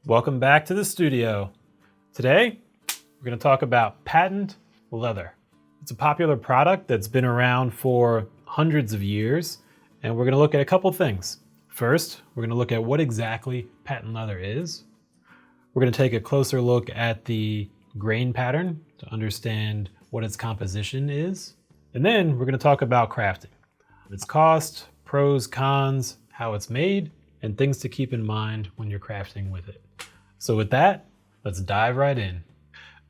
Welcome back to the studio. Today, we're going to talk about patent leather. It's a popular product that's been around for hundreds of years, and we're going to look at a couple things. First, we're going to look at what exactly patent leather is. We're going to take a closer look at the grain pattern to understand what its composition is. And then we're going to talk about crafting, its cost, pros, cons, how it's made, and things to keep in mind when you're crafting with it. So with that, let's dive right in.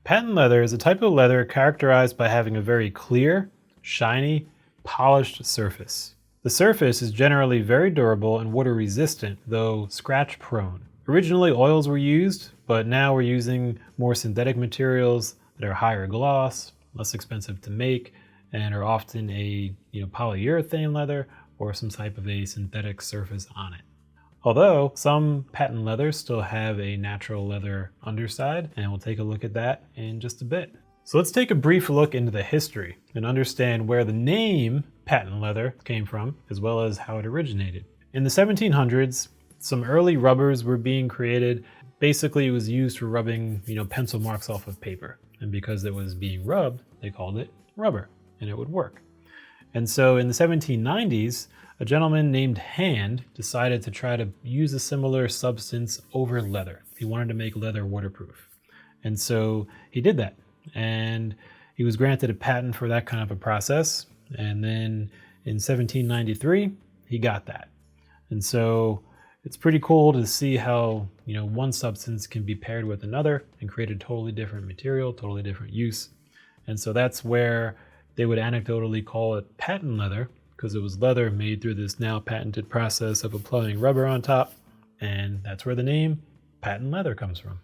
Patent leather is a type of leather characterized by having a very clear, shiny, polished surface. The surface is generally very durable and water resistant, though scratch prone. Originally oils were used, but now we're using more synthetic materials that are higher gloss, less expensive to make, and are often a polyurethane leather or some type of a synthetic surface on it. Although some patent leathers still have a natural leather underside, and we'll take a look at that in just a bit. So let's take a brief look into the history and understand where the name patent leather came from, as well as how it originated. In the 1700s, some early rubbers were being created. Basically, it was used for rubbing, pencil marks off of paper. And because it was being rubbed, they called it rubber, and it would work. And so in the 1790s, a gentleman named Hand decided to try to use a similar substance over leather. He wanted to make leather waterproof. And so he did that. And he was granted a patent for that kind of a process. And then in 1793, he got that. And so it's pretty cool to see how, one substance can be paired with another and create a totally different material, totally different use. And so that's where they would anecdotally call it patent leather, because it was leather made through this now patented process of applying rubber on top. And that's where the name patent leather comes from.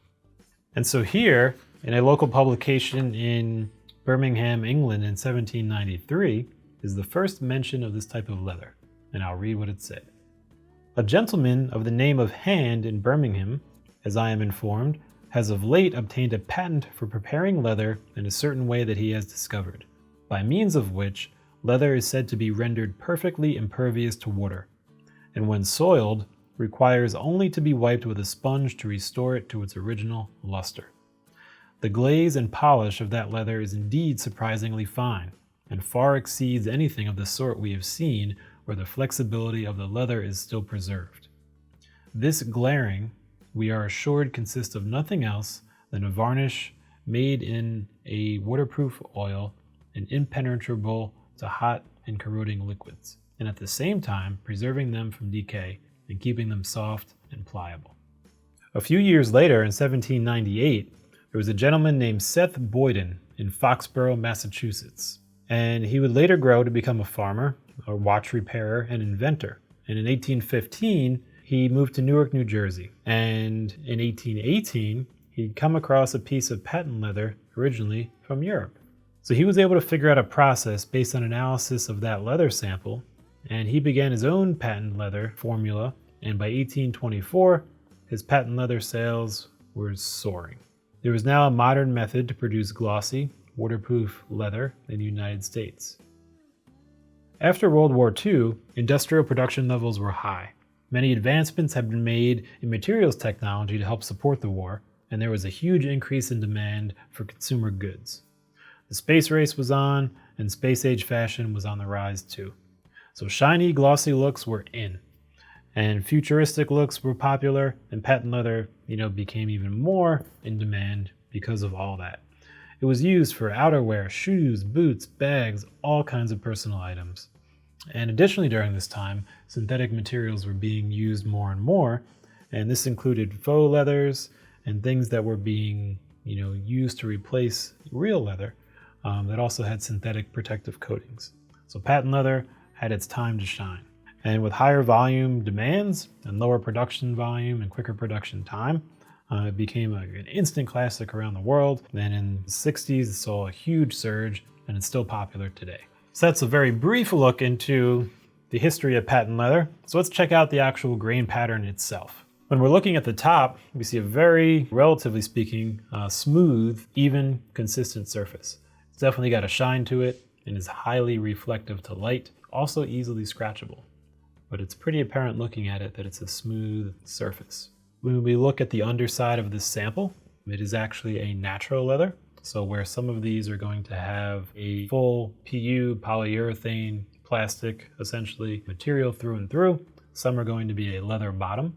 And so here, in a local publication in Birmingham, England in 1793, is the first mention of this type of leather. And I'll read what it said. A gentleman of the name of Hand in Birmingham, as I am informed, has of late obtained a patent for preparing leather in a certain way that he has discovered, by means of which leather is said to be rendered perfectly impervious to water, and when soiled, requires only to be wiped with a sponge to restore it to its original luster. The glaze and polish of that leather is indeed surprisingly fine, and far exceeds anything of the sort we have seen where the flexibility of the leather is still preserved. This glaring, we are assured, consists of nothing else than a varnish made in a waterproof oil and impenetrable to hot and corroding liquids, and at the same time preserving them from decay and keeping them soft and pliable. A few years later, in 1798, there was a gentleman named Seth Boyden in Foxborough, Massachusetts, and he would later grow to become a farmer, a watch repairer, and inventor. And in 1815, he moved to Newark, New Jersey, and in 1818, he'd come across a piece of patent leather originally from Europe. So he was able to figure out a process based on analysis of that leather sample, and he began his own patent leather formula, and by 1824, his patent leather sales were soaring. There was now a modern method to produce glossy, waterproof leather in the United States. After World War II, industrial production levels were high. Many advancements had been made in materials technology to help support the war, and there was a huge increase in demand for consumer goods. The space race was on, and space-age fashion was on the rise too. So shiny, glossy looks were in, and futuristic looks were popular, and patent leather, became even more in demand because of all that. It was used for outerwear, shoes, boots, bags, all kinds of personal items. And additionally, during this time, synthetic materials were being used more and more, and this included faux leathers and things that were being, used to replace real leather. That also had synthetic protective coatings. So patent leather had its time to shine. And with higher volume demands and lower production volume and quicker production time, it became an instant classic around the world. Then in the 60s, it saw a huge surge, and it's still popular today. So that's a very brief look into the history of patent leather. So let's check out the actual grain pattern itself. When we're looking at the top, we see a very, relatively speaking, smooth, even, consistent surface. It's definitely got a shine to it and is highly reflective to light, also easily scratchable. But it's pretty apparent looking at it that it's a smooth surface. When we look at the underside of this sample, it is actually a natural leather. So where some of these are going to have a full PU, polyurethane, plastic, essentially, material through and through, some are going to be a leather bottom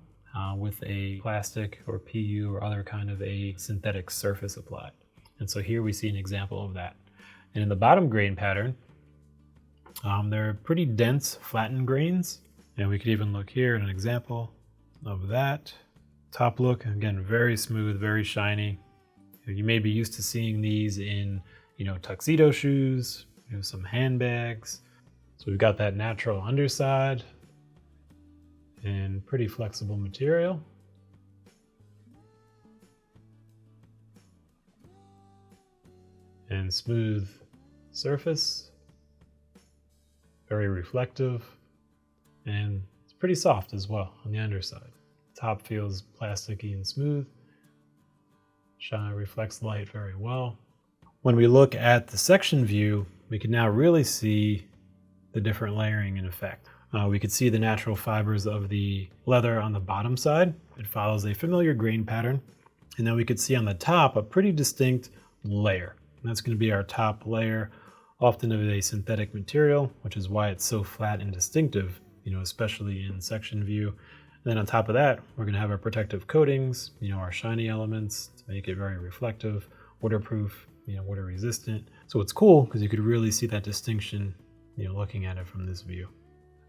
with a plastic or PU or other kind of a synthetic surface applied. And so here we see an example of that. And in the bottom grain pattern, they're pretty dense, flattened grains. And we could even look here at an example of that. Top look, again, very smooth, very shiny. You may be used to seeing these in, tuxedo shoes, some handbags. So we've got that natural underside and pretty flexible material. And smooth surface, very reflective, and it's pretty soft as well on the underside. Top feels plasticky and smooth. Shine reflects light very well. When we look at the section view, we can now really see the different layering in effect. We could see the natural fibers of the leather on the bottom side. It follows a familiar grain pattern. And then we could see on the top a pretty distinct layer. And that's going to be our top layer, often of a synthetic material, which is why it's so flat and distinctive, especially in section view. And then on top of that, we're going to have our protective coatings, our shiny elements to make it very reflective, waterproof, water resistant. So it's cool because you could really see that distinction, looking at it from this view.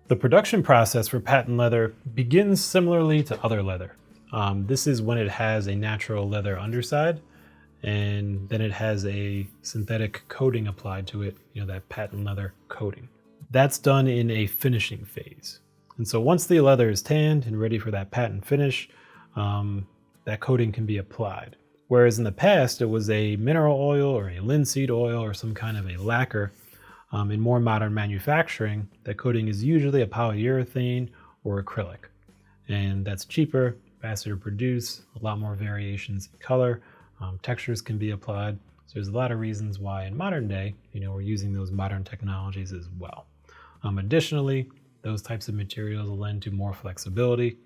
The production process for patent leather begins similarly to other leather. This is when it has a natural leather underside, and then it has a synthetic coating applied to it, that patent leather coating. That's done in a finishing phase. And so once the leather is tanned and ready for that patent finish, that coating can be applied. Whereas in the past, it was a mineral oil or a linseed oil or some kind of a lacquer. In more modern manufacturing, that coating is usually a polyurethane or acrylic. And that's cheaper, faster to produce, a lot more variations in color, textures can be applied. So there's a lot of reasons why in modern day, we're using those modern technologies as well. Additionally, those types of materials lend to more flexibility,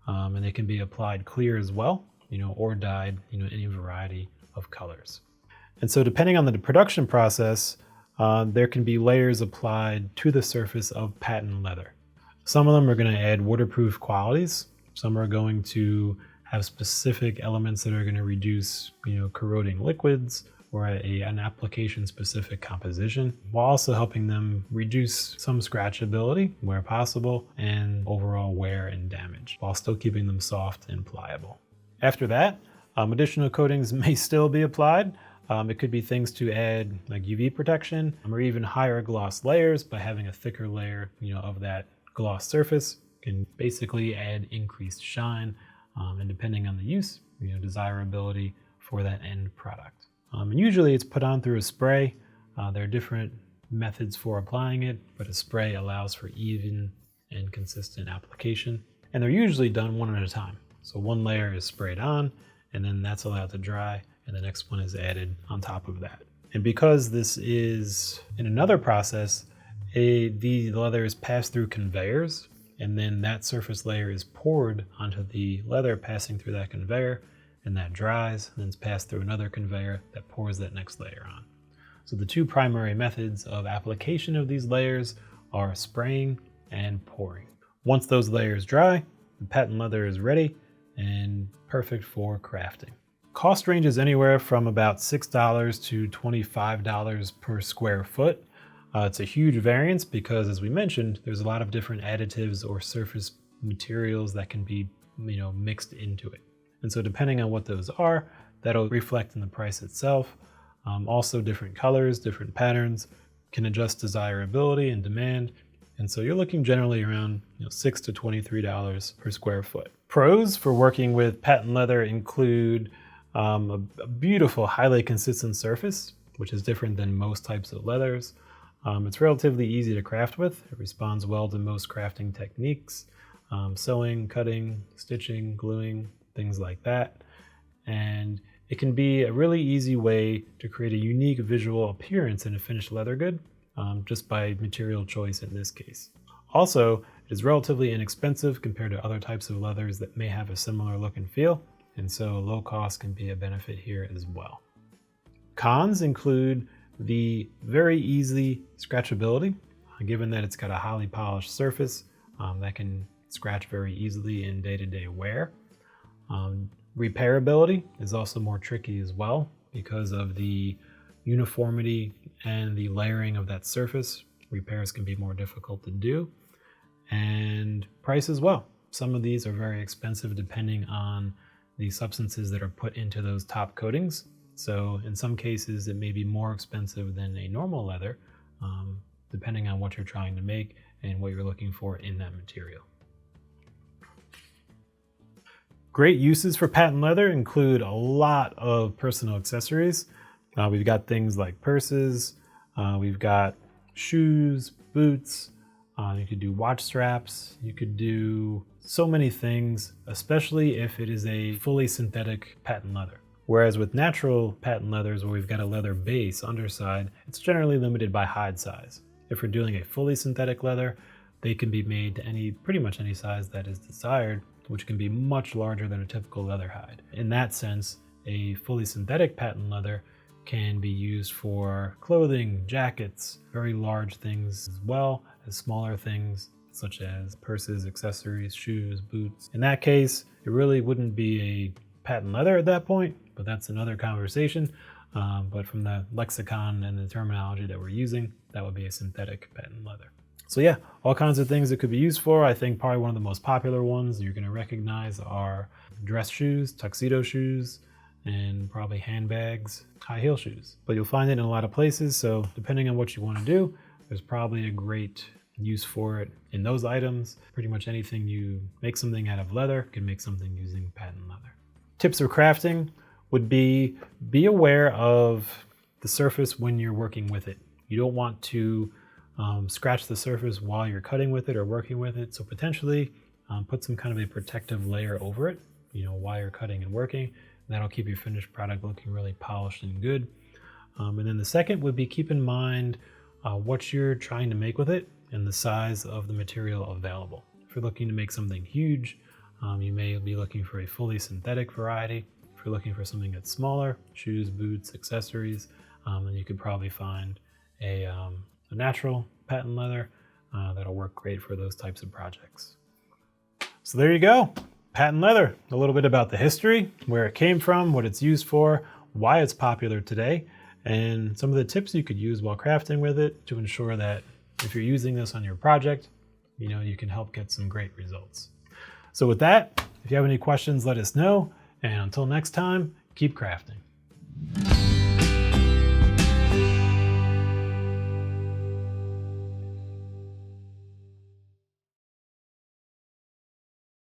and they can be applied clear as well, or dyed, any variety of colors. And so depending on the production process, there can be layers applied to the surface of patent leather. Some of them are going to add waterproof qualities. Some are going to have specific elements that are going to reduce, corroding liquids or an application-specific composition, while also helping them reduce some scratchability where possible and overall wear and damage, while still keeping them soft and pliable. After that, additional coatings may still be applied. It could be things to add like UV protection or even higher gloss layers by having a thicker layer, of that gloss surface can basically add increased shine and depending on the use, desirability for that end product. And usually it's put on through a spray. There are different methods for applying it, but a spray allows for even and consistent application. And they're usually done one at a time. So one layer is sprayed on, and then that's allowed to dry, and the next one is added on top of that. And because this is in another process, the leather is passed through conveyors, and then that surface layer is poured onto the leather passing through that conveyor, and that dries, and then it's passed through another conveyor that pours that next layer on. So the two primary methods of application of these layers are spraying and pouring. Once those layers dry, the patent leather is ready and perfect for crafting. Cost ranges anywhere from about $6 to $25 per square foot. It's a huge variance because, as we mentioned, there's a lot of different additives or surface materials that can be, mixed into it. And so depending on what those are, that'll reflect in the price itself. Also different colors, different patterns can adjust desirability and demand. And so you're looking generally around $6 to $23 per square foot. Pros for working with patent leather include a beautiful, highly consistent surface, which is different than most types of leathers. It's relatively easy to craft with. It responds well to most crafting techniques, sewing, cutting, stitching, gluing, things like that. And it can be a really easy way to create a unique visual appearance in a finished leather good, just by material choice in this case. Also, It is relatively inexpensive compared to other types of leathers that may have a similar look and feel, and so low cost can be a benefit here as well. Cons include the very easy scratchability, given that it's got a highly polished surface that can scratch very easily in day-to-day wear. Repairability is also more tricky as well because of the uniformity and the layering of that surface. Repairs can be more difficult to do. And price as well. Some of these are very expensive depending on the substances that are put into those top coatings. So in some cases, it may be more expensive than a normal leather, depending on what you're trying to make and what you're looking for in that material. Great uses for patent leather include a lot of personal accessories. We've got things like purses, we've got shoes, boots, you could do watch straps, you could do so many things, especially if it is a fully synthetic patent leather. Whereas with natural patent leathers, where we've got a leather base underside, it's generally limited by hide size. If we're doing a fully synthetic leather, they can be made to pretty much any size that is desired, which can be much larger than a typical leather hide. In that sense, a fully synthetic patent leather can be used for clothing, jackets, very large things, as well as smaller things such as purses, accessories, shoes, boots. In that case, it really wouldn't be a patent leather at that point, but that's another conversation. But from the lexicon and the terminology that we're using, that would be a synthetic patent leather. So yeah, all kinds of things it could be used for. I think probably one of the most popular ones you're gonna recognize are dress shoes, tuxedo shoes, and probably handbags, high heel shoes. But you'll find it in a lot of places, so depending on what you wanna do, there's probably a great use for it in those items. Pretty much anything you make something out of leather can make something using patent leather. Tips for crafting would be aware of the surface when you're working with it. You don't want to scratch the surface while you're cutting with it or working with it. So potentially put some kind of a protective layer over it, while you're cutting and working. And that'll keep your finished product looking really polished and good. And then the second would be keep in mind what you're trying to make with it and the size of the material available. If you're looking to make something huge, you may be looking for a fully synthetic variety. If you're looking for something that's smaller, shoes, boots, accessories, then you could probably find a natural patent leather that'll work great for those types of projects. So there you go, patent leather. A little bit about the history, where it came from, what it's used for, why it's popular today, and some of the tips you could use while crafting with it to ensure that if you're using this on your project, you can help get some great results. So with that, if you have any questions, let us know. And until next time, keep crafting.